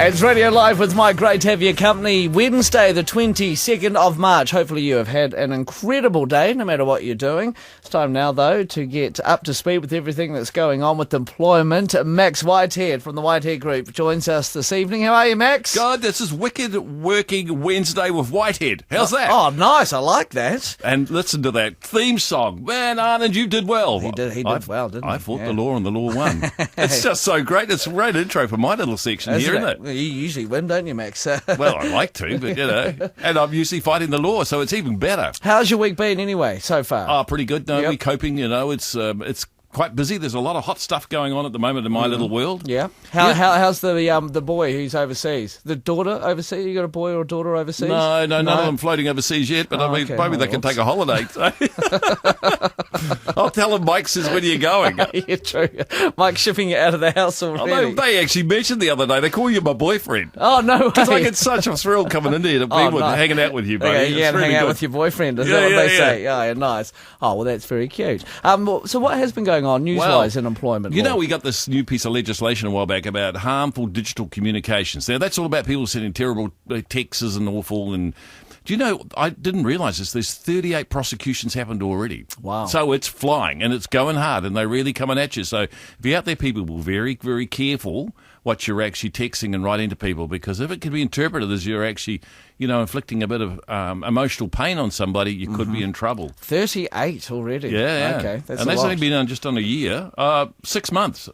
It's Radio Live with Mike. Great to have your company. Wednesday, the 22nd of March. Hopefully you have had an incredible day, no matter what you're doing. It's time now, though, to get up to speed with everything that's going on with employment. Max Whitehead from the Whitehead Group joins us this evening. How are you, Max? God, this is Wicked Working Wednesday with Whitehead. How's that? Oh, nice. I like that. And listen to that theme song. Man, Arnold, you did well. He did well, didn't he? I fought the law and the law won. It's just so great. It's a great intro for my little section here, isn't it? Well, you usually win, don't you, Max? Well, I like to, but, you know. And I'm usually fighting the law, so it's even better. How's your week been anyway, so far? Oh, pretty good. No, we're coping, you know. It's quite busy. There's a lot of hot stuff going on at the moment in my little world. Yeah. How's the boy who's overseas? The daughter overseas? You got a boy or a daughter overseas? No, none of them floating overseas yet, but maybe they can take a holiday. I'll tell them Mike says, when are you going? Yeah, true. Mike's shipping you out of the house already. They actually mentioned the other day, they call you my boyfriend. Oh, no way. Because I get such a thrill coming in here to be hanging out with you, buddy. Okay, yeah, hang out with your boyfriend. Is that what they say? Oh, yeah, nice. Oh, well, that's very cute. So what has been going on news-wise in employment? You know, we got this new piece of legislation a while back about harmful digital communications. Now, that's all about people sending terrible texts and awful. And do you know, I didn't realise this, there's 38 prosecutions happened already. Wow. So it's flying and it's going hard and they're really coming at you. So if you're out there, people, be very, very careful what you're actually texting and writing to people, because if it can be interpreted as you're actually, you know, inflicting a bit of emotional pain on somebody, you could be in trouble. 38 already? Yeah. Okay, that's and a that's lot. only been on just on a year. 6 months.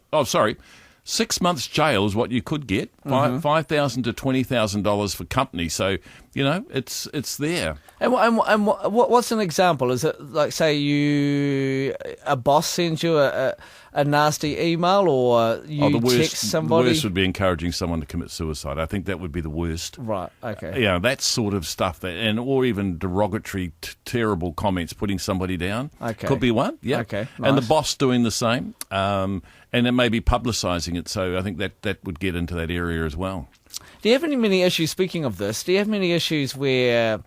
6 months jail is what you could get. $5,000 to $20,000 for company. So, you know, it's there. And what's an example? Is it like, say, a boss sends you a nasty email, or you text somebody? The worst would be encouraging someone to commit suicide. I think that would be the worst. Right, okay. Yeah, that sort of stuff, or even derogatory, terrible comments, putting somebody down. Okay. Could be one, yeah. Okay, nice. And the boss doing the same, and it may be publicising it, so I think that would get into that area as well. Do you have many issues, speaking of this, do you have many issues where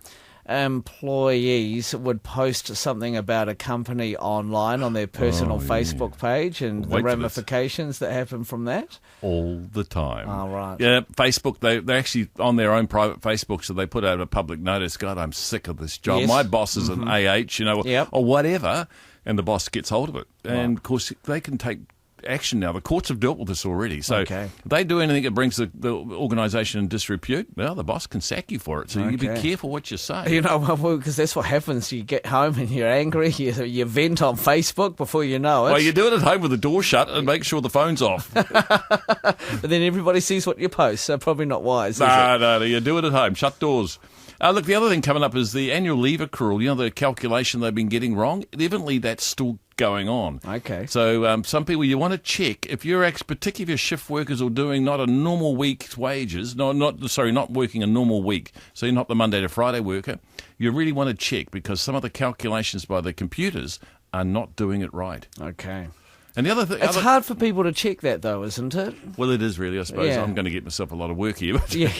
employees would post something about a company online on their personal Facebook page, and the ramifications that happen from that? All the time. Oh, right. Yeah, Facebook, they're actually on their own private Facebook, so they put out a public notice, God, I'm sick of this job. Yes. My boss is an AH, you know, or whatever, and the boss gets hold of it. And, of course, they can take action now. The courts have dealt with this already. So if they do anything that brings the organisation in disrepute, well, the boss can sack you for it. So you be careful what you say. You know, because that's what happens. You get home and you're angry. You vent on Facebook before you know it. Well, you do it at home with the door shut and make sure the phone's off. But then everybody sees what you post, so probably not wise, is it? No, you do it at home. Shut doors. Look, the other thing coming up is the annual leave accrual. You know, the calculation they've been getting wrong. Evidently, that's still going on. Okay. So some people, you want to check if you're particularly if you're shift workers or doing not a normal week's wages, not working a normal week. So you're not the Monday to Friday worker. You really want to check, because some of the calculations by the computers are not doing it right. Okay. And the other thing, it's hard for people to check that, though, isn't it? Well, it is really. I suppose I'm going to get myself a lot of work here. But, yeah.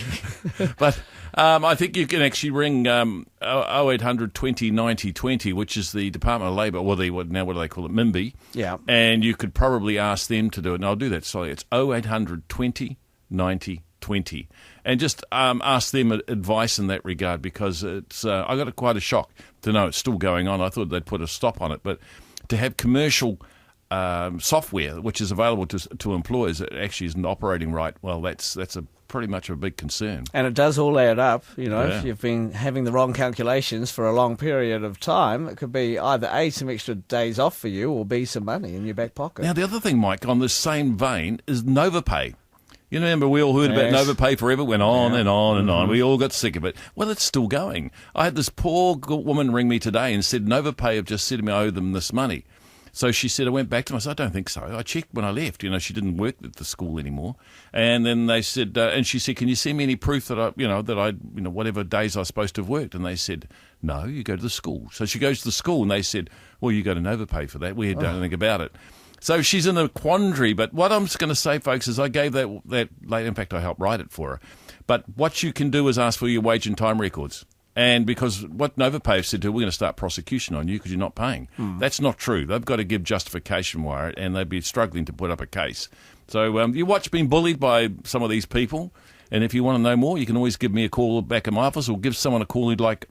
But I think you can actually ring 0800 20 90 20, which is the Department of Labour, what do they call it, MIMBY. Yeah. And you could probably ask them to do it. And I'll do that. Sorry, it's 0800 20 90 20. And just ask them advice in that regard, because it's I got quite a shock to know it's still going on. I thought they'd put a stop on it. But to have commercial software which is available to employers that actually isn't operating right, well, that's pretty much a big concern. And it does all add up, you know. If you've been having the wrong calculations for a long period of time, it could be either A, some extra days off for you, or B, some money in your back pocket. Now, the other thing, Mike, on this same vein is NovaPay. You remember we all heard about NovaPay forever, went on and on and on. We all got sick of it. Well, it's still going. I had this poor woman ring me today and said NovaPay have just said to me I owe them this money. So she said, I went back to them. I said, I don't think so. I checked when I left. You know, she didn't work at the school anymore. And then they said, and she said, can you send me any proof that I, whatever days I was supposed to have worked? And they said, no, you go to the school. So she goes to the school and they said, well, you got to NovaPay for that. We had done anything about it. So she's in a quandary. But what I'm just going to say, folks, is I gave that lady, in fact, I helped write it for her. But what you can do is ask for your wage and time records. And because what NovaPay said to her, we're going to start prosecution on you because you're not paying. That's not true. They've got to give justification for it, and they'd be struggling to put up a case. So you watch being bullied by some of these people, And if you want to know more, you can always give me a call back at my office, or give someone a call who'd like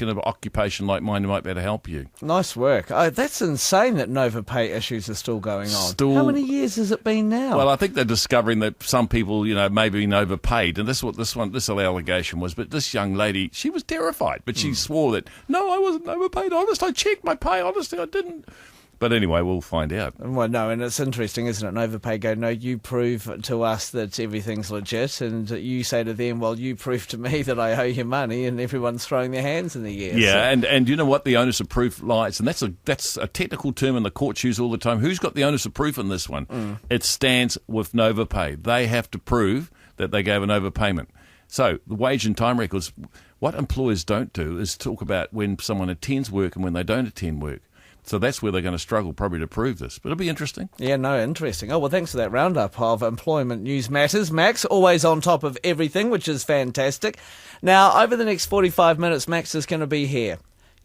an occupation like mine who might be able to help you. Nice work. Oh, that's insane that NovaPay issues are still going on. Still, how many years has it been now? Well, I think they're discovering that some people, may be overpaid, and this is what this allegation was. But this young lady, she was terrified, but she swore that, no, I wasn't overpaid. Honest, I checked my pay. Honestly, I didn't. But anyway, we'll find out. Well, no, and it's interesting, isn't it? NovaPay go, no, you prove to us that everything's legit, and you say to them, well, you prove to me that I owe you money, and everyone's throwing their hands in the air. Yeah, so. and you know what the onus of proof lies, and that's a technical term in the courts use all the time. Who's got the onus of proof in this one? It stands with NovaPay. They have to prove that they gave an overpayment. So the wage and time records, what employers don't do is talk about when someone attends work and when they don't attend work. So that's where they're going to struggle probably to prove this. But it'll be interesting. Yeah, no, interesting. Oh, well, thanks for that roundup of employment news matters. Max, always on top of everything, which is fantastic. Now, over the next 45 minutes, Max is going to be here.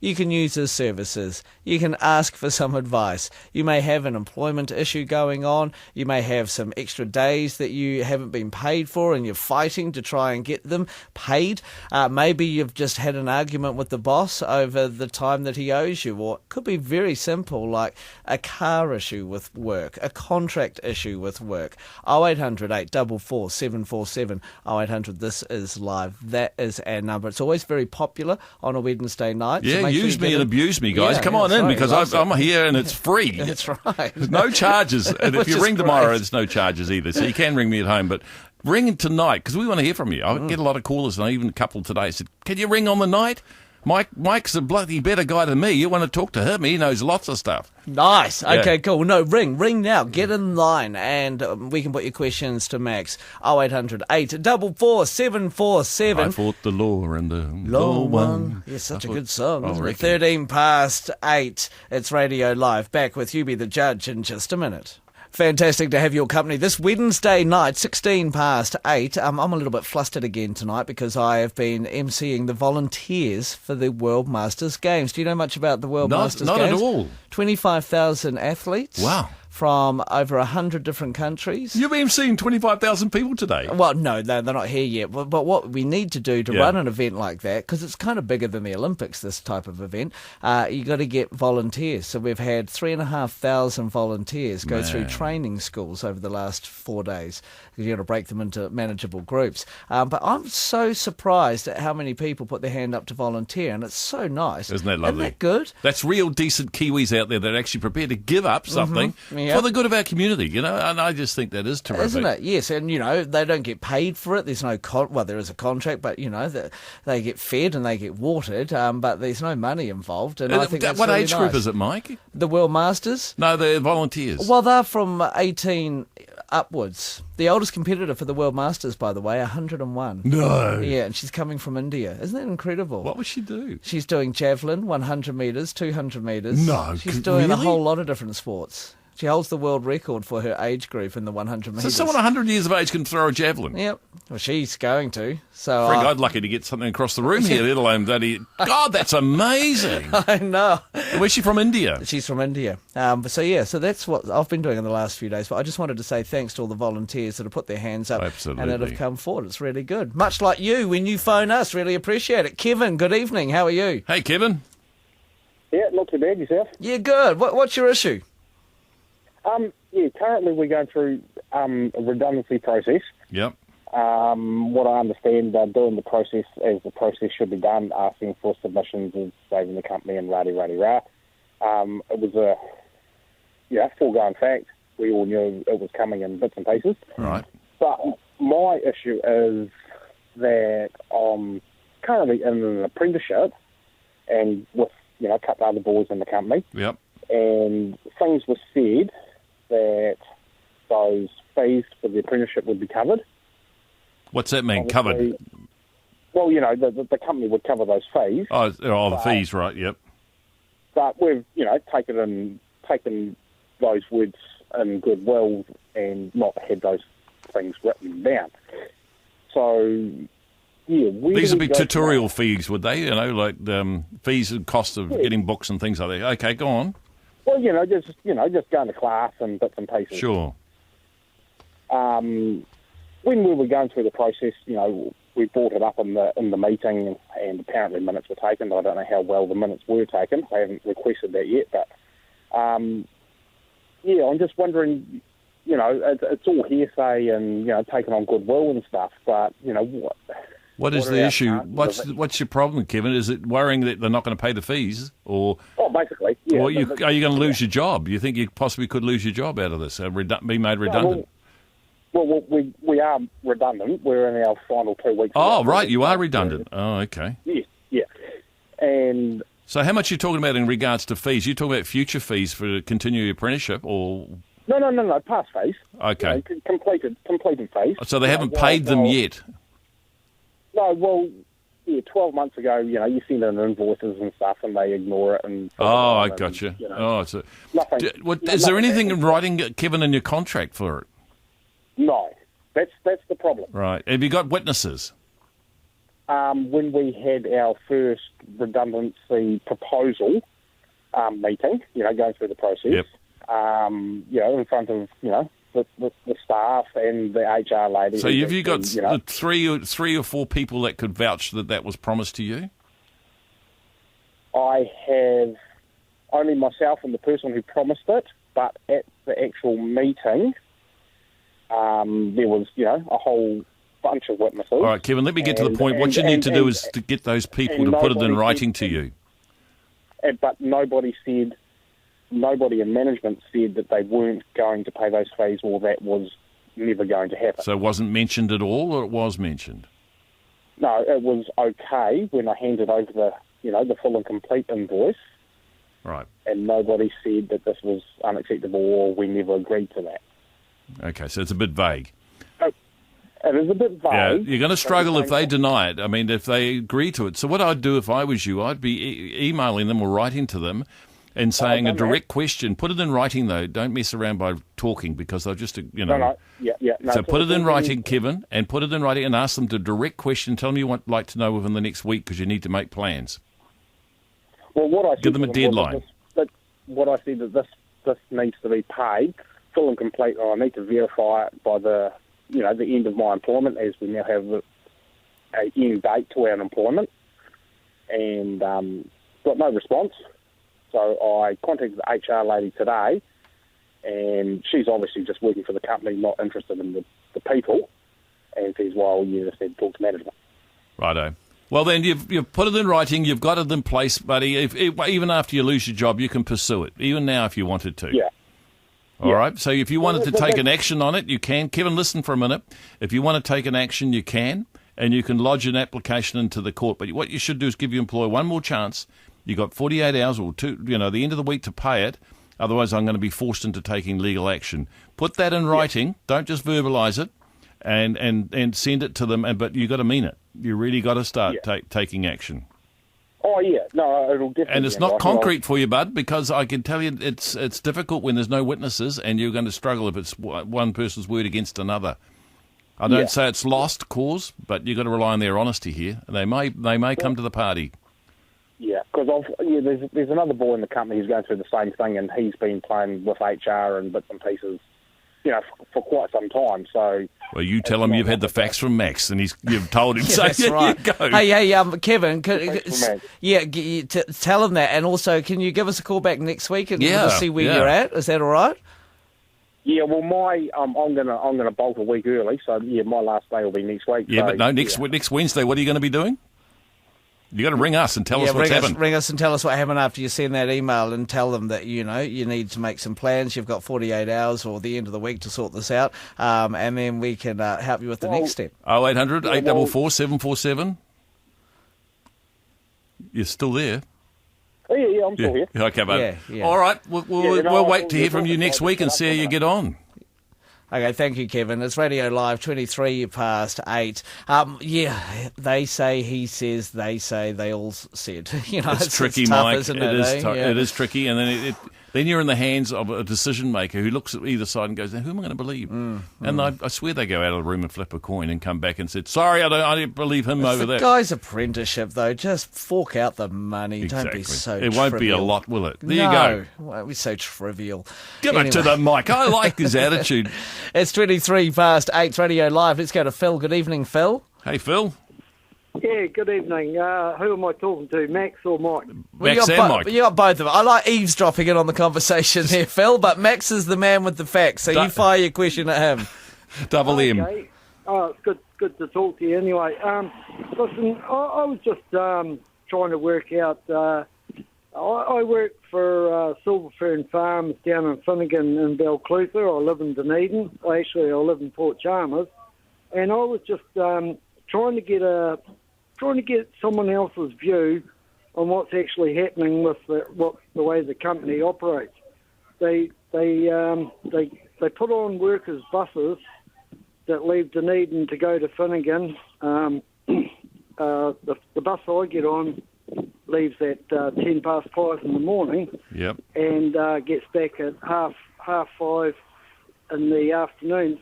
You can use his services. You can ask for some advice. You may have an employment issue going on. You may have some extra days that you haven't been paid for and you're fighting to try and get them paid. Maybe you've just had an argument with the boss over the time that he owes you, or it could be very simple, like a car issue with work, a contract issue with work. 0800 844 747 0800. This is live. That is our number. It's always very popular on a Wednesday night. Yeah. So Use me and abuse me, guys. Come on in, right, because I'm here and it's free. That's right. There's no charges. And if you ring tomorrow, great. there's no charges either. So you can ring me at home, but ring tonight because we want to hear from you. I get a lot of callers, and even a couple today said, can you ring on the night? Mike's a bloody better guy than me. You want to talk to him? He knows lots of stuff. Nice. Okay, Yeah. cool. No, ring now. Get in line, and we can put your questions to Max. 0800 844 747. I fought the law and the Law law one. won. Yeah, such a good song. I Isn't it? reckon. 13 past 8. It's Radio Live. Back with You Be the Judge in just a minute. Fantastic to have your company this Wednesday night, 16 past 8. I'm a little bit flustered again tonight because I have been emceeing the volunteers for the World Masters Games. Do you know much about the World Masters Not Games? at all. 25,000 athletes. Wow. From over 100 different countries. You've been seeing 25,000 people today. Well, no, they're not here yet. But what we need to do to Yeah. run an event like that, because it's kind of bigger than the Olympics, this type of event, you got to get volunteers. So we've had 3,500 volunteers go through training schools over the last 4 days. You've got to break them into manageable groups. But I'm so surprised at how many people put their hand up to volunteer, and it's so nice. Isn't that lovely? Isn't that good? That's real decent Kiwis out there that are actually prepared to give up something Yeah. for the good of our community, and I just think that is terrific. Isn't it? Yes, and they don't get paid for it. There's no there is a contract, but they get fed and they get watered, but there's no money involved. And I think that's what really age group nice. is it, Mike? The World Masters? No, they're volunteers. Well, they're from 18 upwards. The oldest competitor for the World Masters, by the way, 101. No. Yeah, and she's coming from India. Isn't that incredible? What would she do? She's doing javelin, 100 metres, 200 metres. No, She's doing a really? whole lot of different sports. She holds the world record for her age group in the 100 metres. So someone 100 years of age can throw a javelin. Yep. Well, she's going to. So Frank, I'd lucky to get something across the room here, let alone bloody... God, that's amazing. I know. Where's she from, India? She's from India. So that's what I've been doing in the last few days. But I just wanted to say thanks to all the volunteers that have put their hands up Absolutely. and that have come forward. It's really good. Much like you when you phone us. Really appreciate it. Kevin, good evening. How are you? Hey, Kevin. Yeah, not too bad, yourself. Yeah, good. What's your issue? Currently we're going through a redundancy process. Yep. What I understand, they're doing the process as the process should be done, asking for submissions of saving the company and rah-de-rah-de-rah. It was a foregone fact. We all knew it was coming in bits and pieces. Right. But my issue is that I'm currently in an apprenticeship and with, a couple of other boys in the company. Yep. And things were said that those fees for the apprenticeship would be covered. What's that mean, Obviously- covered? Well, the company would cover those fees, Oh, the fees, right, yep. but we've, taken those words in goodwill and not had those things written down. So, yeah. These would be tutorial fees, would they? Like fees and cost of getting books and things like that. Okay, go on. Well, just going to class and bits and pieces. Sure. when we were going through the process, we brought it up in the meeting, and apparently minutes were taken. I don't know how well the minutes were taken. I haven't requested that yet, but I'm just wondering. It's all hearsay and taking on goodwill and stuff, but What is the issue? What's your problem, Kevin? Is it worrying that they're not going to pay the fees, or? Oh, basically, yeah. Or are you going to lose your job? You think you possibly could lose your job out of this, be made redundant? Well, we are redundant. We're in our final 2 weeks. Oh, right, you are redundant. Oh, okay. Yeah. And so how much are you talking about in regards to fees? You talking about future fees for to continue your apprenticeship, or? No, past fees. Okay. Completed fees. So they haven't paid them yet? No, well, 12 months ago, you send in invoices and stuff and they ignore it. And I gotcha. Nothing. Is there anything in writing, Kevin, in your contract for it? No, that's the problem. Right. Have you got witnesses? When we had our first redundancy proposal meeting, going through the process, yep. In front of, the staff and the HR lady. So have you got three or four people that could vouch that was promised to you? I have only myself and the person who promised it, but at the actual meeting, there was, a whole bunch of witnesses. All right, Kevin, let me get to the point. What you need to do is to get those people to put it in writing to you. But nobody in management said that they weren't going to pay those fees, or that was never going to happen. So it wasn't mentioned at all, or it was mentioned? No, it was okay when I handed over the full and complete invoice. Right. And nobody said that this was unacceptable, or we never agreed to that. Okay, so it's a bit vague. It is a bit vague. Yeah, you're going to struggle if they deny it. I mean, if they agree to it. So what I'd do if I was you, I'd be emailing them or writing to them and saying a direct question. Put it in writing, though. Don't mess around by talking, because they'll just, No. So put it in writing, Kevin, and put it in writing and ask them to direct question. Tell them you would like to know within the next week, because you need to make plans. Well, what I said give them a deadline. What I said that this needs to be paid full and complete, or I need to verify it by the end of my employment, as we now have a end date to our employment, and got no response. So I contacted the HR lady today, and she's obviously just working for the company, not interested in the people, and says, well, you just need to talk to management. Righto. Well, then you've put it in writing, you've got it in place, buddy. Even after you lose your job, you can pursue it, even now if you wanted to. Yeah. All right. So if you wanted to take an action on it, you can. Kevin, listen for a minute. If you want to take an action, you can, and you can lodge an application into the court. But what you should do is give your employer one more chance. You got 48 hours or two, the end of the week to pay it. Otherwise, I'm going to be forced into taking legal action. Put that in writing. Don't just verbalise it, and send it to them. But you got to mean it. You really got to start taking action. Oh, yeah. No, it'll definitely. And it's not concrete for you, bud, because I can tell you it's difficult when there's no witnesses, and you're going to struggle if it's one person's word against another. I don't say it's lost cause, but you've got to rely on their honesty here. They may come to the party. Yeah, because there's another boy in the company who's going through the same thing, and he's been playing with HR and bits and pieces, for quite some time. So, well, you tell him you've had the facts from Max, and you've told him. So that's right. You go. Hey, Kevin, tell him that, and also, can you give us a call back next week and we'll see where you're at? Is that all right? Yeah, well, I'm gonna bolt a week early, so my last day will be next week. Yeah, so, but no, next Wednesday, what are you going to be doing? You got to ring us and tell us what's happened. Ring us and tell us what happened after you send that email, and tell them that you need to make some plans. You've got 48 hours or the end of the week to sort this out, and then we can help you with the next step. 0800 844 747. You're still there? Yeah, I'm still here. Okay, bud. Yeah. All right, we'll wait to hear from you next week and see how you get on. Okay, thank you, Kevin. It's Radio Live, 23 past 8. They say, he says, they say, they all said. It's tricky, tough, Mike. Isn't It it is tricky, and then then you're in the hands of a decision maker who looks at either side and goes, "Now, who am I going to believe?" And I swear they go out of the room and flip a coin and come back and said, "Sorry, I don't believe him over the there." guy's apprenticeship, though. Just fork out the money. Don't be so It won't be a trivial. lot, will it? There no, you go. It won't be so trivial. Give it to the mic. I like his attitude. It's 23 past 8, Radio Live. Let's go to Phil. Good evening, Phil. Hey, Phil. Yeah, good evening. Who am I talking to, Max or Mike? Max you and got Mike. You got both of them. I like eavesdropping in on the conversation here, Phil, but Max is the man with the facts, so you fire your question at him. Double M. Okay. Oh, it's good to talk to you anyway. Listen, I was just trying to work out. I work for Silver Fern Farms down in Finnegan in Balclutha. I live in Dunedin. I live in Port Chalmers, and I was just trying to get someone else's view on what's actually happening with the way the company operates. They put on workers' buses that leave Dunedin to go to Finnegan. The bus I get on leaves at 5:10 in the morning. Yep. And gets back at half 5 in the afternoon.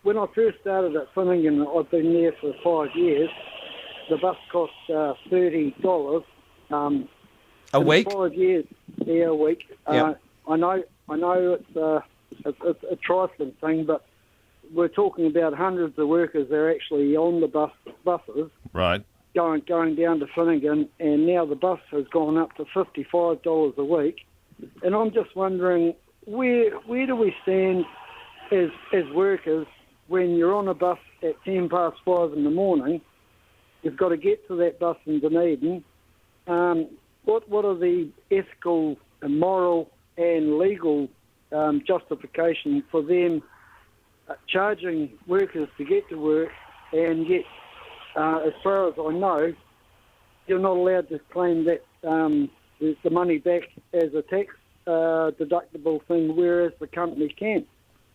When I first started at Finnegan, I've been there for 5 years. The bus cost $30 A week? 5 years, yeah, a week. Yep. I know it's a trifling thing, but we're talking about hundreds of workers that are actually on the buses Right. going down to Finnegan, and now the bus has gone up to $55 a week. And I'm just wondering, where do we stand as workers when you're on a bus at 5:10 in the morning? You've got to get to that bus in Dunedin. What are the ethical and moral and legal justification for them charging workers to get to work, and yet, as far as I know, you're not allowed to claim that the money back as a tax deductible thing, whereas the company can?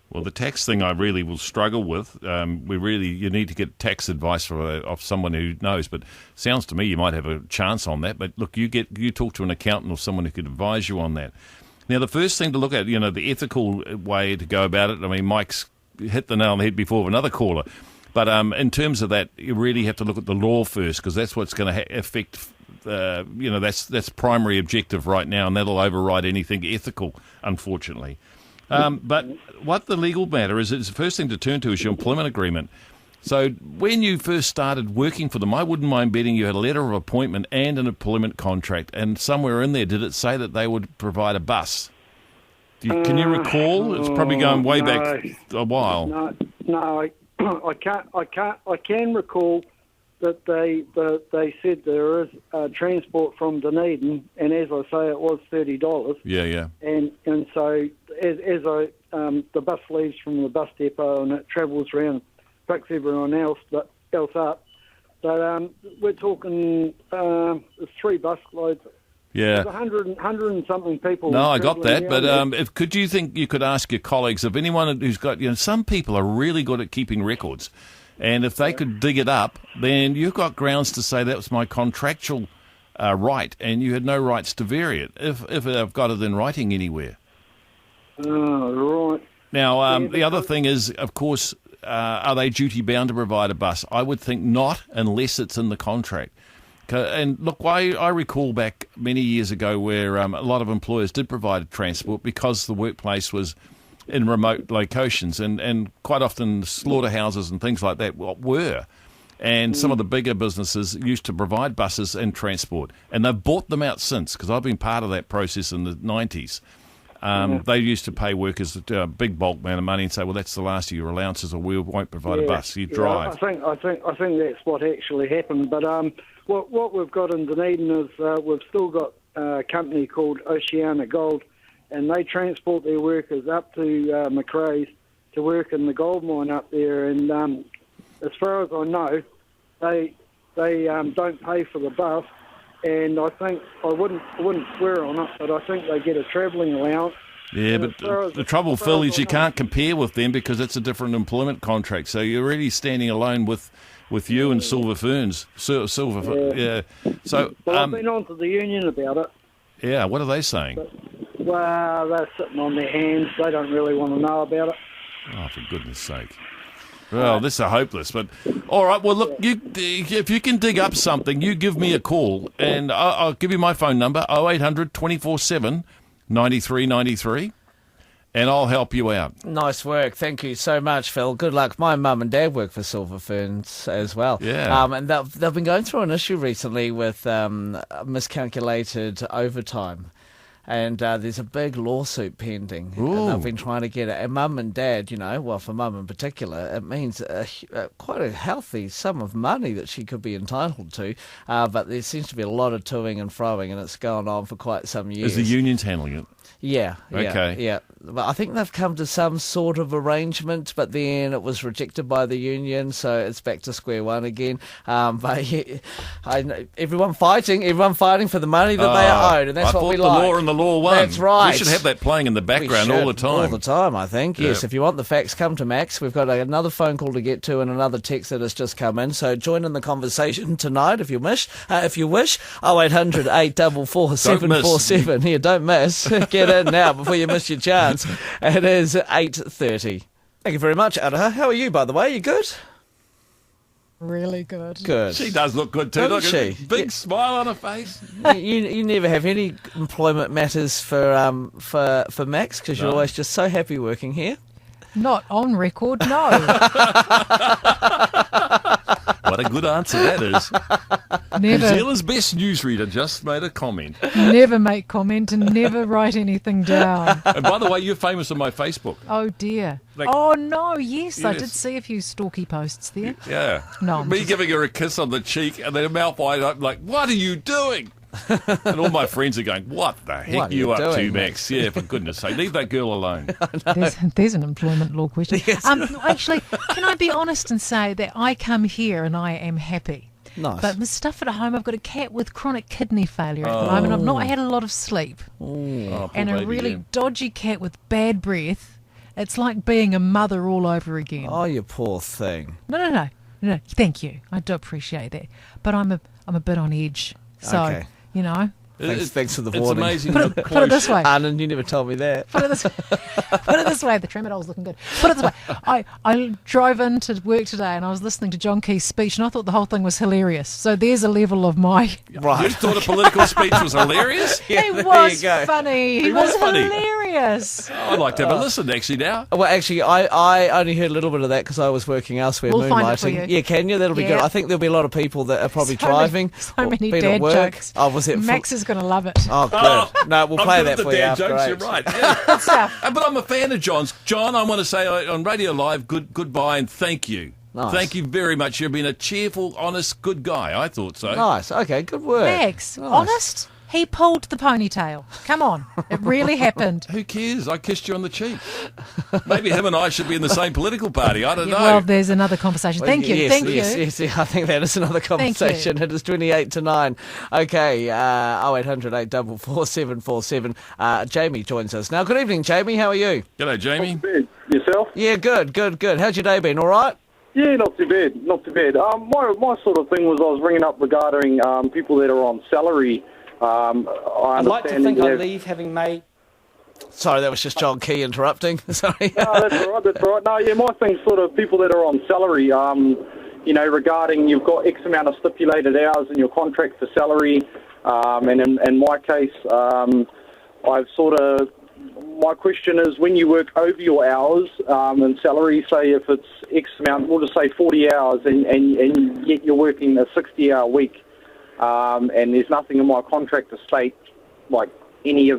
Well, the tax thing I really will struggle with. You need to get tax advice of someone who knows. But sounds to me you might have a chance on that. But look, you talk to an accountant or someone who could advise you on that. Now, the first thing to look at, the ethical way to go about it. I mean, Mike's hit the nail on the head before of another caller. But in terms of that, you really have to look at the law first, because that's what's going to affect. That's primary objective right now, and that'll override anything ethical, unfortunately. But what the legal matter is the first thing to turn to is your employment agreement. So when you first started working for them, I wouldn't mind betting you had a letter of appointment and an employment contract, and somewhere in there did it say that they would provide a bus? Can you recall? It's probably going way back a while. No, I can't. I can recall that they said there is transport from Dunedin, and as I say, it was $30. Yeah. And so as the bus leaves from the bus depot and it travels around, picks everyone else up. But we're talking 3 bus loads. Yeah. There's 100 and something people. No, I got that. But there. could you think you could ask your colleagues, if anyone who's got, some people are really good at keeping records, and if they could dig it up, then you've got grounds to say that was my contractual right, and you had no rights to vary it if I've got it in writing anywhere. Oh, right. Now, the other thing is, of course, are they duty bound to provide a bus? I would think not, unless it's in the contract. And look, I recall back many years ago where a lot of employers did provide transport because the workplace was in remote locations, and quite often slaughterhouses and things like that were. And some of the bigger businesses used to provide buses and transport, and they've bought them out since, because I've been part of that process in the 90s. They used to pay workers a big bulk amount of money and say, well, that's the last of your allowances, or we won't provide a bus. You drive. I think that's what actually happened. But what we've got in Dunedin is we've still got a company called Oceana Gold, and they transport their workers up to Macraes to work in the gold mine up there. And as far as I know, they don't pay for the bus. And I think I wouldn't swear on it, but I think they get a travelling allowance. Yeah, but the trouble, Phil, is you can't compare with them because it's a different employment contract. So you're really standing alone with you and Silver Ferns. Yeah. So I've been on to the union about it. Yeah, what are they saying? Well, they're sitting on their hands. They don't really want to know about it. Oh, for goodness sake. Well, this is hopeless, but all right. Well, look, if you can dig up something, you give me a call, and I'll give you my phone number, 0800 247 9393, and I'll help you out. Nice work. Thank you so much, Phil. Good luck. My mum and dad work for Silver Ferns as well. Yeah. And they've been going through an issue recently with miscalculated overtime. And there's a big lawsuit pending. Ooh. And they've been trying to get it. And mum and dad, well, for mum in particular, it means quite a healthy sum of money that she could be entitled to. But there seems to be a lot of toing and froing, and it's gone on for quite some years. Is the unions handling it? Yeah. Okay. But I think they've come to some sort of arrangement, but then it was rejected by the union, so it's back to square one again. But everyone fighting for the money that they are owed, and that's what we like. I thought the law and the law won. That's right. We should have that playing in the background all the time. All the time, I think. Yes, Yeah. if you want the facts, come to Max. We've got another phone call to get to and another text that has just come in, so join in the conversation tonight if you wish. 0800 844 747. Here, don't miss. Get in now before you miss your chance. It is 8:30. Thank you very much, Araha. How are you, by the way? You good? Really good. Good. She does look good too. Doesn't Look, she? big smile on her face. You never have any employment matters for Max because you're always just so happy working here. Not on record, no. What a good answer that is. New Never, Zealand's best newsreader just made a comment. never make comment and never write anything down. And by the way, you're famous on my Facebook. Oh dear. Like- Oh no, yes, I Yes. did see a few stalky posts there. Yeah. No, I'm Me just- giving her a kiss on the cheek and then a mouth wide open like, what are you doing? And all my friends are going, what the heck What are are you you up to, doing, Max? Yeah, for goodness sake, leave that girl alone. There's an employment law question. Actually, can I be honest and say that I come here and I am happy? Nice. But with stuff at home, I've got a cat with chronic kidney failure at the moment. I've not had a lot of sleep. Oh, poor And a baby, really yeah. dodgy cat with bad breath. It's like being a mother all over again. Oh, you poor thing. No. Thank you. I do appreciate that. But I'm a bit on edge. So, Okay. you know. Thanks for the It's warning. amazing Put how it, put it close- this way. Anna, you never told me that. Put it this way. The tramadol's looking good. Put it this way. I drove into work today and I was listening to John Key's speech and I thought the whole thing was hilarious. So there's a level of my... You Right. thought a political speech was hilarious? It there was you go. funny. It was funny. hilarious. I'd like to have a listen actually now. Well, actually, I only heard a little bit of that because I was working elsewhere, We'll moonlighting. find it for you. Yeah, can you? That'll be Yeah. good. I think there'll be a lot of people that are probably So driving. So or many been dad at work. jokes. Oh, was it? Max is going to love it. Oh, good. No, we'll play I'm that good for at the you. dad after jokes, 8. you're right. Yeah. Good stuff. But I'm a fan of John's. John, I want to say on Radio Live, goodbye and thank you. Nice. Thank you very much. You've been a cheerful, honest, good guy. I thought so. Nice. Okay, good work. Max, Nice. honest? He pulled the ponytail. Come on. It really happened. Who cares? I kissed you on the cheek. Maybe him and I should be in the same political party. I don't know. Well, there's another conversation. Thank you. Yes, Thank yes, you. yes. I think that is another Thank you. conversation. It is 28 to 9. Okay, 0800 844 747. Jamie joins us now. Good evening, Jamie. How are you? G'day, Jamie. Bad. Yourself? Yeah, good. How's your day been? All right? Yeah, not too bad. My sort of thing was I was ringing up regarding people that are on salary. I I'd like to understand think that you I have- leave having made... Sorry, that was just John Key interrupting. Sorry. No, that's all right. No, yeah, my thing's sort of people that are on salary, regarding you've got X amount of stipulated hours in your contract for salary, and in my case, my question is when you work over your hours and salary, say if it's X amount, we'll just say 40 hours, and yet you're working a 60-hour week, and there's nothing in my contract to state like any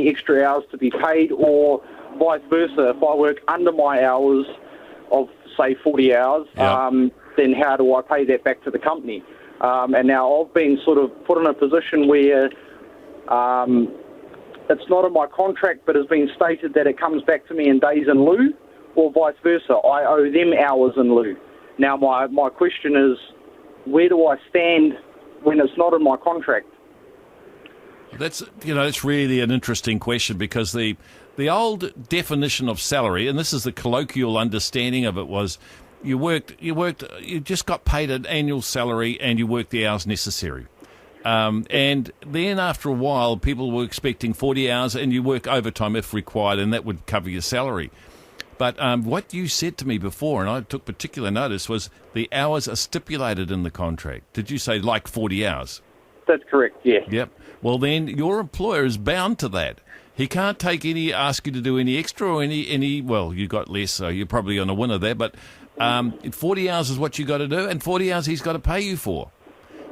extra hours to be paid, or vice versa. If I work under my hours of, say, 40 hours, Yeah. then how do I pay that back to the company? And now I've been sort of put in a position where it's not in my contract, but has been stated that it comes back to me in days in lieu, or vice versa. I owe them hours in lieu. Now, my question is, where do I stand when it's not in my contract? That's it's really an interesting question because the old definition of salary, and this is the colloquial understanding of it, was you just got paid an annual salary and you worked the hours necessary. And then after a while, people were expecting 40 hours and you work overtime if required, and that would cover your salary. But what you said to me before, and I took particular notice, was the hours are stipulated in the contract. Did you say like 40 hours? That's correct, yeah. Yep. Well, then your employer is bound to that. He can't ask you to do any extra or any. Well, you got less, so you're probably on a winner there. But 40 hours is what you got to do, and 40 hours he's got to pay you for.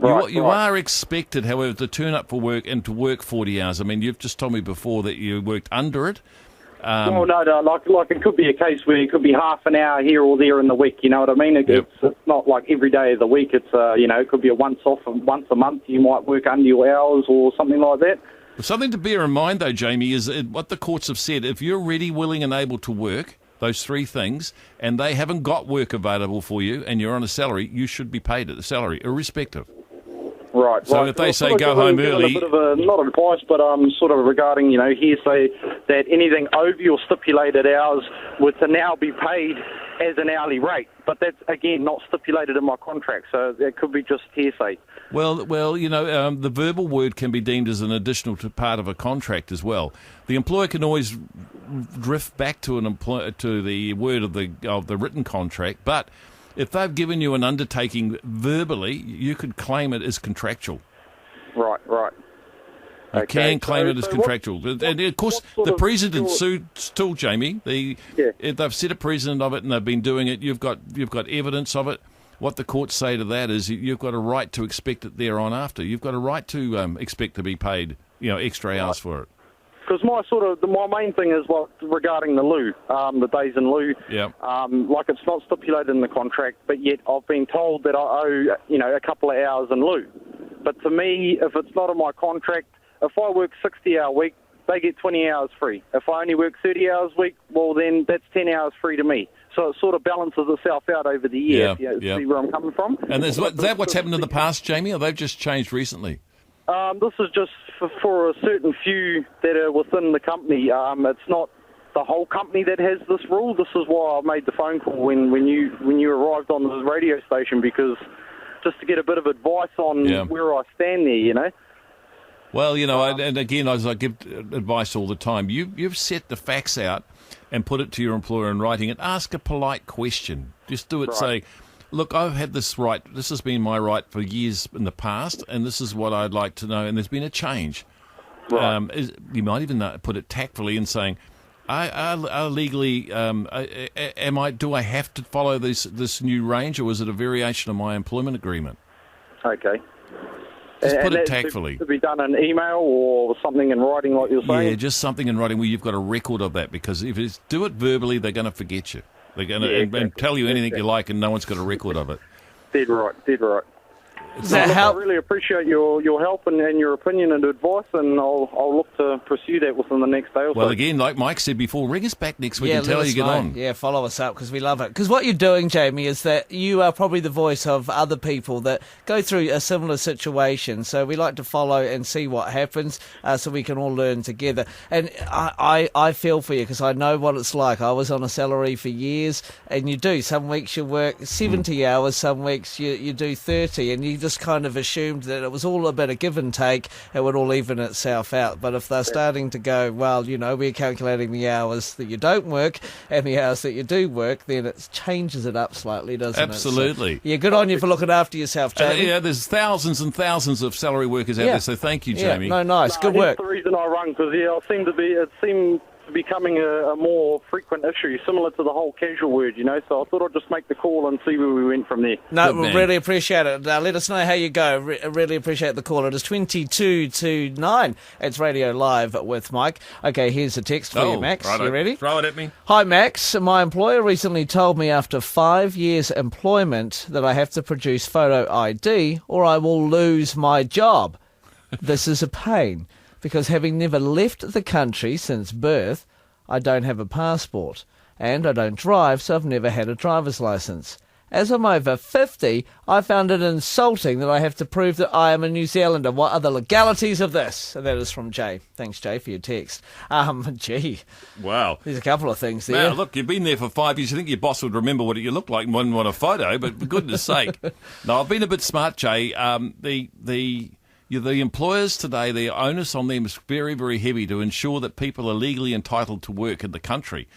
You are expected, however, to turn up for work and to work 40 hours. I mean, you've just told me before that you worked under it. No, like it could be a case where it could be half an hour here or there in the week. You know what I mean? It's not like every day of the week. It's it could be a once a month. You might work under your hours or something like that. Something to bear in mind, though, Jamie, is what the courts have said. If you're ready, willing, and able to work, those three things, and they haven't got work available for you, and you're on a salary, you should be paid at the salary, irrespective. Right. So if they say go home early, a bit of not advice, but sort of regarding hearsay that anything over your stipulated hours were to now be paid as an hourly rate, but that's again not stipulated in my contract, so it could be just hearsay. Well, the verbal word can be deemed as an additional part of a contract as well. The employer can always drift back to the word of the written contract, but if they've given you an undertaking verbally, you could claim it as contractual. Right. You can claim it as contractual. And of course, the precedent still, Jamie. They've set a precedent of it, and they've been doing it. You've got evidence of it. What the courts say to that is you've got a right to expect it thereon after. You've got a right to expect to be paid, extra hours for it. Because my main thing is regarding the loo, the days in loo. Yeah. It's not stipulated in the contract, but yet I've been told that I owe a couple of hours in loo. But to me, if it's not in my contract, if I work 60-hour week, they get 20 hours free. If I only work 30 hours a week, well then that's 10 hours free to me. So it sort of balances itself out over the year. See where I'm coming from? And is that what's happened in the past, Jamie, or they've just changed recently? This is just for a certain few that are within the company. It's not the whole company that has this rule. This is why I made the phone call when you arrived on the radio station, because just to get a bit of advice on where I stand there, Well, and again, as I give advice all the time, you've set the facts out and put it to your employer in writing and ask a polite question. Just do it, say, look, I've had this right. This has been my right for years in the past, and this is what I'd like to know, and there's been a change. Right. You might even put it tactfully in saying, I legally, do I have to follow this new range, or is it a variation of my employment agreement? Okay. Just put it tactfully. To be done in email or something in writing, like you're saying? Yeah, just something in writing where you've got a record of that, because if you do it verbally, they're going to forget you. They're going to and tell you anything you like, and no one's got a record of it. Dead right. I really appreciate your help and your opinion and advice, and I'll look to pursue that within the next day or so. Well, again, like Mike said before, ring us back next week and tell how you get on. Yeah, follow us up, because we love it. Because what you're doing, Jamie, is that you are probably the voice of other people that go through a similar situation. So we like to follow and see what happens, so we can all learn together. And I feel for you, because I know what it's like. I was on a salary for years, and you do. Some weeks you work 70 hours, some weeks you do 30, and you just kind of assumed that it was all a bit of give and take, it would all even itself out. But if they're starting to go, well, we're calculating the hours that you don't work and the hours that you do work, then it changes it up slightly, doesn't it? Absolutely. So, good on you for looking after yourself, Jamie. There's thousands and thousands of salary workers out there, so thank you, Jamie. Nice. Good work. That's the reason I rung, because it seemed becoming a more frequent issue, similar to the whole casual word, so I thought I'd just make the call and see where we went from there. No, we really appreciate it. Let us know how you go. Really appreciate the call. It is 22 to 9. It's Radio Live with Mike. Okay, here's a text for you, Max. Righto. You ready? Throw it at me. Hi, Max. My employer recently told me after 5 years employment that I have to produce photo ID or I will lose my job. This is a pain, because having never left the country since birth, I don't have a passport, and I don't drive, so I've never had a driver's license. As I'm over 50, I found it insulting that I have to prove that I am a New Zealander. What are the legalities of this? And that is from Jay. Thanks, Jay, for your text. Gee. Wow. There's a couple of things there. Now, look, you've been there for 5 years. You think your boss would remember what you look like and wouldn't want a photo, but for goodness sake. No, I've been a bit smart, Jay. The employers today, the onus on them is very, very heavy to ensure that people are legally entitled to work in the country.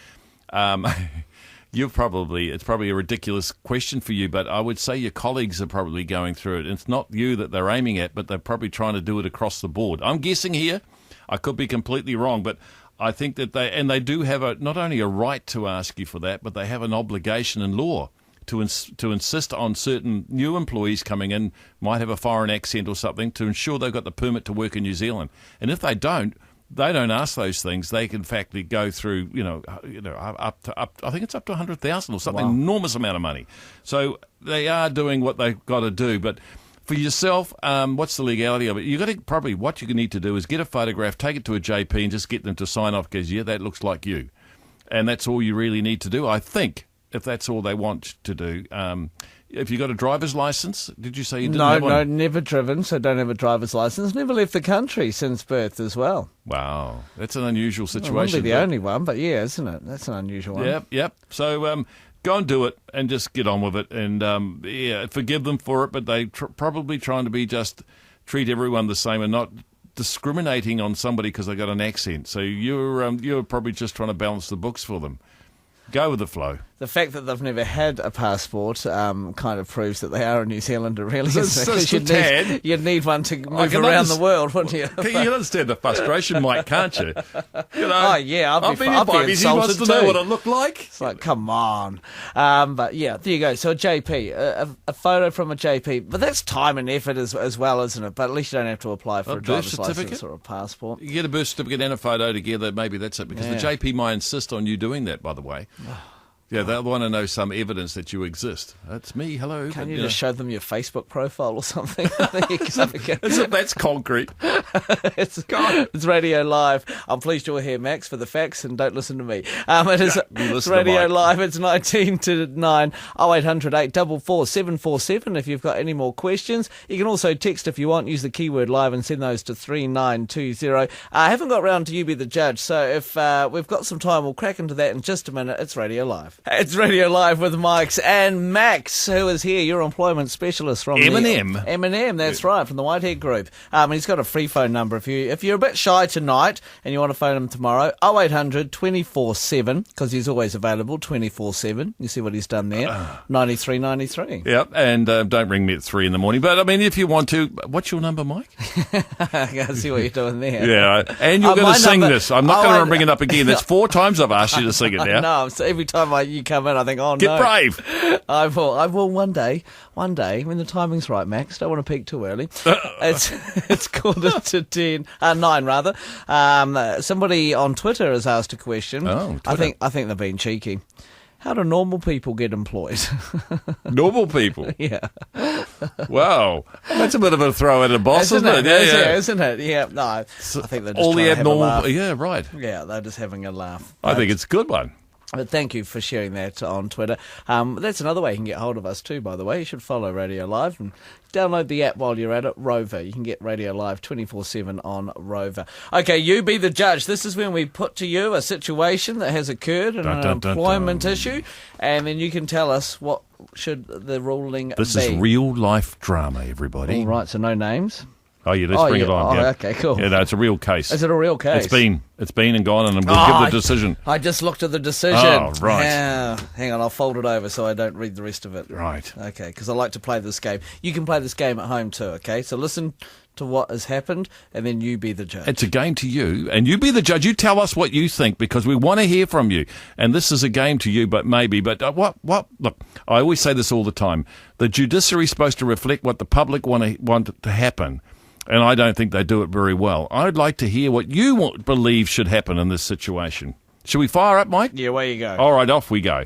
It's probably a ridiculous question for you, but I would say your colleagues are probably going through it. It's not you that they're aiming at, but they're probably trying to do it across the board. I'm guessing here. I could be completely wrong, but I think that they do have not only a right to ask you for that, but they have an obligation in law to insist on certain new employees coming in, might have a foreign accent or something, to ensure they've got the permit to work in New Zealand. And if they don't ask those things, they can in fact go through, up to I think it's up to 100,000 or something, Wow. enormous amount of money. So they are doing what they've got to do. But for yourself, what's the legality of it? You got to probably what you need to do is get a photograph, take it to a JP, and just get them to sign off because that looks like you, and that's all you really need to do, I think. If that's all they want to do. If you got a driver's license, did you say you didn't have one? No, never driven, so don't have a driver's license. Never left the country since birth as well. Wow, that's an unusual Well, situation. it wouldn't be the only one, but yeah, isn't it? That's an unusual one. Yep. So go and do it and just get on with it. And, forgive them for it, but they probably trying to just treat everyone the same and not discriminating on somebody because they got an accent. So you're probably just trying to balance the books for them. Go with the flow. The fact that they've never had a passport kind of proves that they are a New Zealander, really. Just a tad. You'd need one to move around the world, wouldn't you? Can you understand the frustration, Mike, can't you? Oh, yeah, I've been here 5 years. He wants to know what it looked like. It's like, come on. But yeah, there you go. So a JP, a photo from a JP. But that's time and effort as well, isn't it? But at least you don't have to apply for a driver's license or a passport. You get a birth certificate and a photo together, maybe that's it. Because the JP might insist on you doing that, by the way. Yeah, they'll want to know some evidence that you exist. That's me, hello. Can you just show them your Facebook profile or something? That's concrete. It's Radio Live. I'm pleased you're here, Max, for the facts, and don't listen to me. It's to Radio Mike. Live. It's 19 to 9, 0800 844 747 if you've got any more questions. You can also text if you want, use the keyword live and send those to 3920. I haven't got round to You Be the Judge, so if we've got some time, we'll crack into that in just a minute. It's Radio Live. It's Radio Live with Mike's and Max, who is here, your employment specialist from Eminem, that's right, from the Whitehead Group. He's got a free phone number if you're a bit shy tonight and you want to phone him tomorrow, 0800 24/7, because he's always available 24/7. You see what he's done there, 9393. Yep, and don't ring me at 3 in the morning. But I mean, if you want to, what's your number, Mike? I see what you're doing there. Yeah, and you're going to sing this. I'm not going to bring it up again. That's 4 times I've asked you to sing it now. No, so every time you come in, I think, oh no. Get brave. I will one day, when the timing's right, Max. Don't want to peak too early. It's quarter to 9 rather. Somebody on Twitter has asked a question. Oh, I think they're being cheeky. How do normal people get employed? Normal people. Yeah. Wow. That's a bit of a throw at a boss, isn't it? Yeah, isn't it? Yeah. No, I think they're just all the trying to have a abnormal. laugh. Yeah, right. Yeah, they're just having a laugh. I think it's a good one. But thank you for sharing that on Twitter. That's another way you can get hold of us too, by the way. You should follow Radio Live and download the app while you're at it, Rover. You can get Radio Live 24/7 on Rover. Okay, You Be the Judge. This is when we put to you a situation that has occurred in an employment issue, and then you can tell us what should the ruling be. This is real life drama, everybody. All right, so no names. Oh, yeah, let's bring it on. Oh, yeah. okay, cool. Yeah, no, it's a real case. Is it a real case? It's been and gone, and we'll give the decision. I just looked at the decision. Oh, right. Hang on, I'll fold it over so I don't read the rest of it. Right. Okay, because I like to play this game. You can play this game at home too, okay? So listen to what has happened, and then you be the judge. It's a game to you, and you be the judge. You tell us what you think, because we want to hear from you. And this is a game to you, but what? Look, I always say this all the time. The judiciary is supposed to reflect what the public want to happen. And I don't think they do it very well. I'd like to hear what you believe should happen in this situation. Should we fire up, Mike? Yeah, where you go. All right, off we go.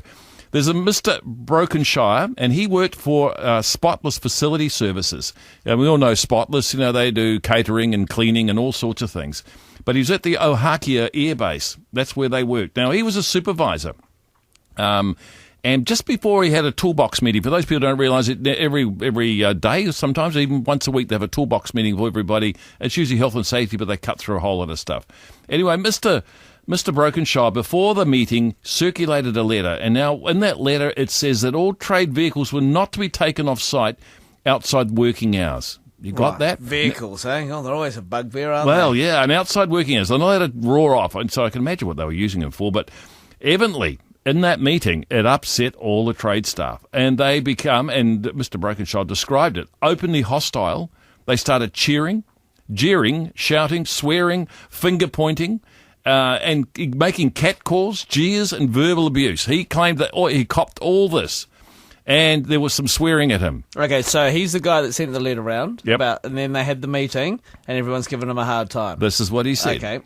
There's a Mr. Brokenshire, and he worked for Spotless Facility Services. And we all know Spotless, they do catering and cleaning and all sorts of things. But he's at the Ohakia Air Base. That's where they worked. Now, he was a supervisor. And just before he had a toolbox meeting, for those people who don't realise it, every day, sometimes even once a week, they have a toolbox meeting for everybody. It's usually health and safety, but they cut through a whole lot of stuff. Anyway, Mr. Brokenshire, before the meeting, circulated a letter. And now in that letter, it says that all trade vehicles were not to be taken off site outside working hours. You got Right. that? Vehicles, eh? Oh, they're always a bugbear, aren't Well, they? yeah, and outside working hours. I know how to roar off, and so I can imagine what they were using them for. But evidently, in that meeting, it upset all the trade staff. And they become, and Mr. Brokenshaw described it, openly hostile. They started cheering, jeering, shouting, swearing, finger pointing, and making catcalls, jeers, and verbal abuse. He claimed that he copped all this. And there was some swearing at him. Okay, so he's the guy that sent the letter round. Yep. And then they had the meeting, and everyone's giving him a hard time. This is what he said. Okay.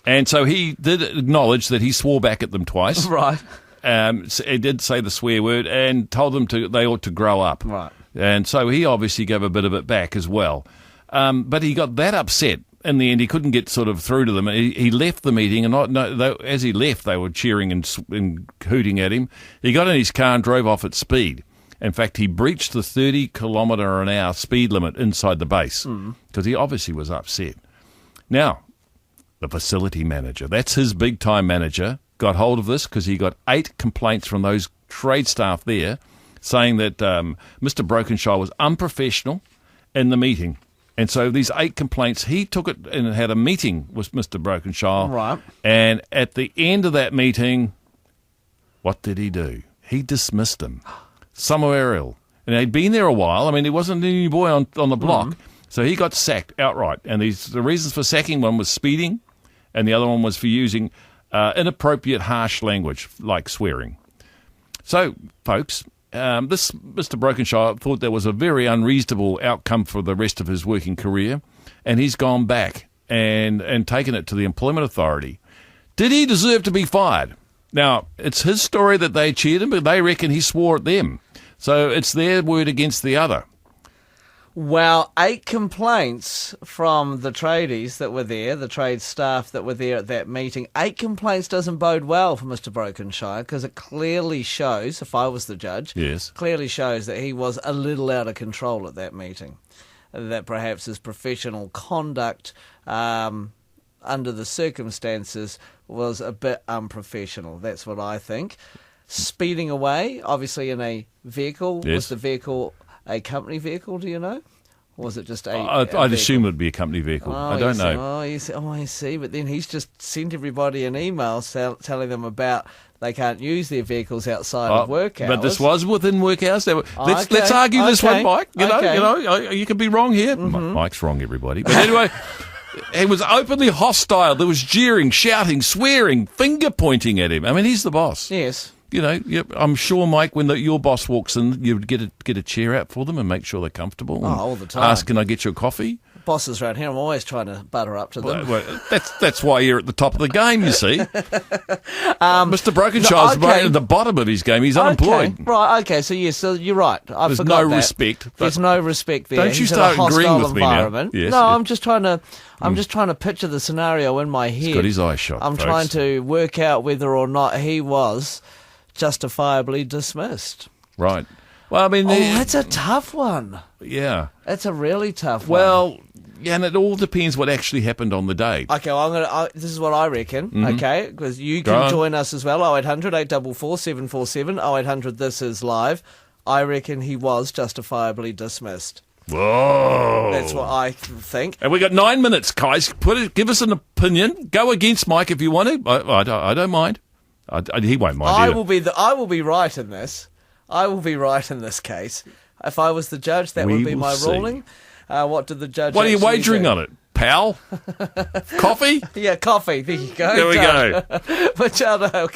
And so he did acknowledge that he swore back at them twice. Right. He did say the swear word and told them they ought to grow up. Right. And so he obviously gave a bit of it back as well. But he got that upset in the end. He couldn't get sort of through to them. He left the meeting, and as he left, they were cheering and hooting at him. He got in his car and drove off at speed. In fact, he breached the 30-kilometre-an-hour speed limit inside the base because he obviously was upset. Now, the facility manager, that's his big-time manager, got hold of this because he got 8 complaints from those trade staff there saying that Mr. Brokenshaw was unprofessional in the meeting. And so these 8 complaints, he took it and had a meeting with Mr. Brokenshaw. Right. And at the end of that meeting, what did he do? He dismissed him somewhere else. And he'd been there a while. I mean, he wasn't a new boy on the block. So he got sacked outright. And the reasons for sacking, one was speeding, and the other one was for using inappropriate, harsh language, like swearing. So, folks, this Mr. Brokenshaw thought that was a very unreasonable outcome for the rest of his working career, and he's gone back and taken it to the Employment Authority. Did he deserve to be fired? Now, it's his story that they cheered him, but they reckon he swore at them. So it's their word against the other. Well, 8 complaints from the tradies that were there, the trade staff that were there at that meeting. 8 complaints doesn't bode well for Mr. Brokenshire because it clearly shows, if I was the judge, Yes. clearly shows that he was a little out of control at that meeting. That perhaps his professional conduct under the circumstances was a bit unprofessional. That's what I think. Speeding away, obviously in a vehicle. Yes. Was the vehicle a company vehicle, do you know? Or was it just a I'd vehicle? assume it would be a company vehicle. I don't know. I see. But then he's just sent everybody an email telling them about they can't use their vehicles outside of work hours. But this was within work hours. Let's okay, argue this okay, one, Mike. okay. You could be wrong here. Mike's wrong, everybody. But anyway, he was openly hostile. There was jeering, shouting, swearing, finger pointing at him. I mean, he's the boss. Yes. I'm sure, Mike, when your boss walks in, you would get a chair out for them and make sure they're comfortable. Oh, and all the time. Ask, can I get you a coffee? Bosses around here, I'm always trying to butter up to them. Well, that's why you're at the top of the game, you see. Mr. Brokenshaw's okay. at the bottom of his game. He's unemployed. Okay, right, okay, so yes, so you're right. I There's forgot no that. respect. There's no respect there. Don't you He's in start a agreeing hostile with me now. environment. Yes, no, yes. I'm just trying to picture the scenario in my head. got his eyes shut, I'm folks. trying to work out whether or not he was justifiably dismissed. Right. Well, I mean, That's a tough one. yeah. That's a really tough one. Well, yeah, and it all depends what actually happened on the day. Okay, well, this is what I reckon, okay? Because you Go can on. join us as well, 0800 844 747, 0800 This Is Live. I reckon he was justifiably dismissed. Whoa. That's what I think. And we got 9 minutes, guys. Give us an opinion. Go against Mike if you want to. I don't mind. He won't mind I either. will be right in this. I will be right in this case. If I was the judge, that We would be will my see. ruling. What did the judge What are you actually wagering do? on it, pal? Coffee? Yeah, coffee. There you go. There we go. But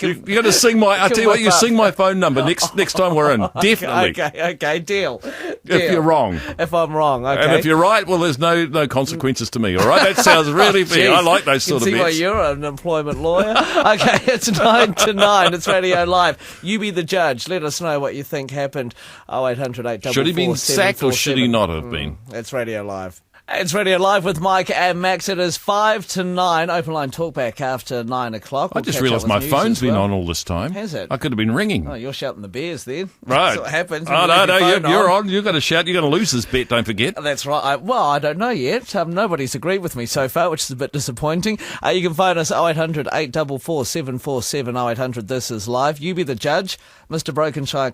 You got to sing my. I tell you what, you sing my phone number next time we're in. Definitely. Okay, deal. If you're wrong. If I'm wrong, okay. And if you're right, well, there's no consequences to me. All right, that sounds really fair. I like those sort of See why bets. you're an employment lawyer. Okay, it's 9 to 9. It's Radio Live. You be the judge. Let us know what you think happened. 0800 844 Should he been sacked or should he not have been? It's Radio Live. It's Radio Live with Mike and Max. It is 5 to 9. Open line talkback after 9 o'clock. I just realised my phone's been on all this time. Has it? I could have been ringing. Oh, you're shouting the Bears then. Right. That's what happens. Oh, no, you're on. You've got to shout. You're going to lose this bet, don't forget. That's right. I don't know yet. Nobody's agreed with me so far, which is a bit disappointing. You can phone us 0800 844 747 0800. This is live. You be the judge. Mr. Brokenshire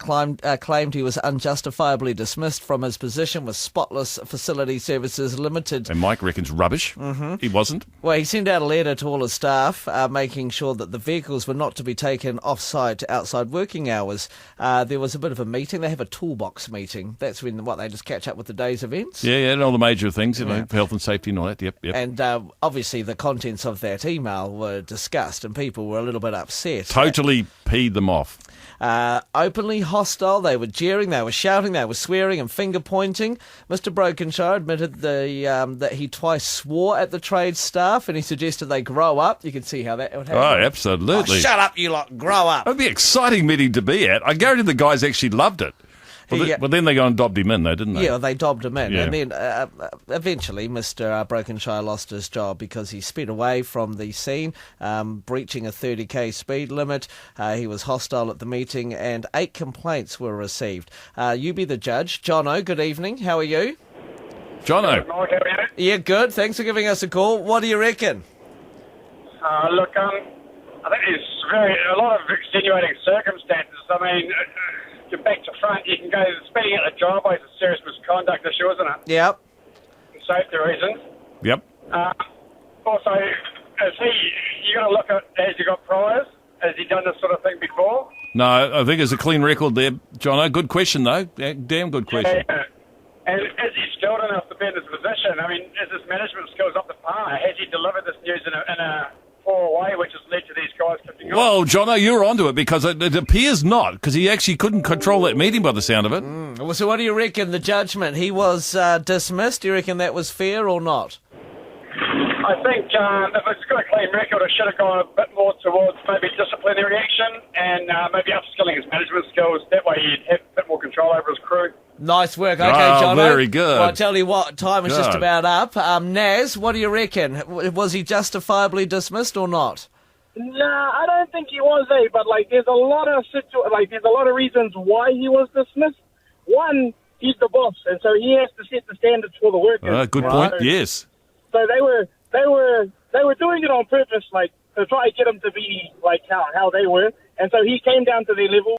claimed he was unjustifiably dismissed from his position with Spotless Facility Services Limited. And Mike reckons rubbish. Mm-hmm. He wasn't. Well, he sent out a letter to all his staff making sure that the vehicles were not to be taken off-site outside working hours. There was a bit of a meeting. They have a toolbox meeting. That's when they just catch up with the day's events. Yeah, and all the major things, health and safety and all that. Yep. And obviously the contents of that email were discussed and people were a little bit upset. Totally peed them off. Openly hostile. They were jeering, they were shouting, they were swearing and finger pointing. Mr. Brokenshire admitted that he twice swore at the trade staff and he suggested they grow up. You can see how that would happen. Oh, absolutely. Oh, shut up, you lot, grow up. It would be an exciting meeting to be at. I guarantee the guys actually loved it. But then they go and dobbed him in, though, didn't they? Yeah, they dobbed him in. Yeah. And then eventually Mr. Brokenshire lost his job because he sped away from the scene, breaching a 30k speed limit. He was hostile at the meeting and 8 complaints were received. You be the judge. Jono, good evening. How are you? Jono. Yeah, good. Thanks for giving us a call. What do you reckon? Look, I think there's a lot of extenuating circumstances. I mean, back to front, you can go speeding at the driveway is a serious misconduct issue, isn't it? Yep. For safety reasons. Yep. Also, you got to look at, has he got priors? Has he done this sort of thing before? No, I think there's a clean record there, Jono. Good question, though. Damn good question. Yeah. And is he skilled enough to be in this position? I mean, is his management skills up to par? Has he delivered this news in a poor way, which has led to these guys kicking off? Well, Jono, you're onto it because it appears not, because he actually couldn't control that meeting by the sound of it. Well, so what do you reckon, the judgment? He was dismissed. Do you reckon that was fair or not? I think if it's got a clean record, it should have gone a bit more towards maybe disciplinary action and maybe upskilling his management skills. That way he'd have a bit more control over his crew. Nice work. Okay, Oh, Jono. very good. Well, I tell you what, time is just Good. about up. Naz, what do you reckon? Was he justifiably dismissed or not? Nah, I don't think he was, but there's a lot of reasons why he was dismissed. One, he's the boss, and so he has to set the standards for the workers. Good point, yes. So they were doing it on purpose, to try to get him to be how they were, and so he came down to their level.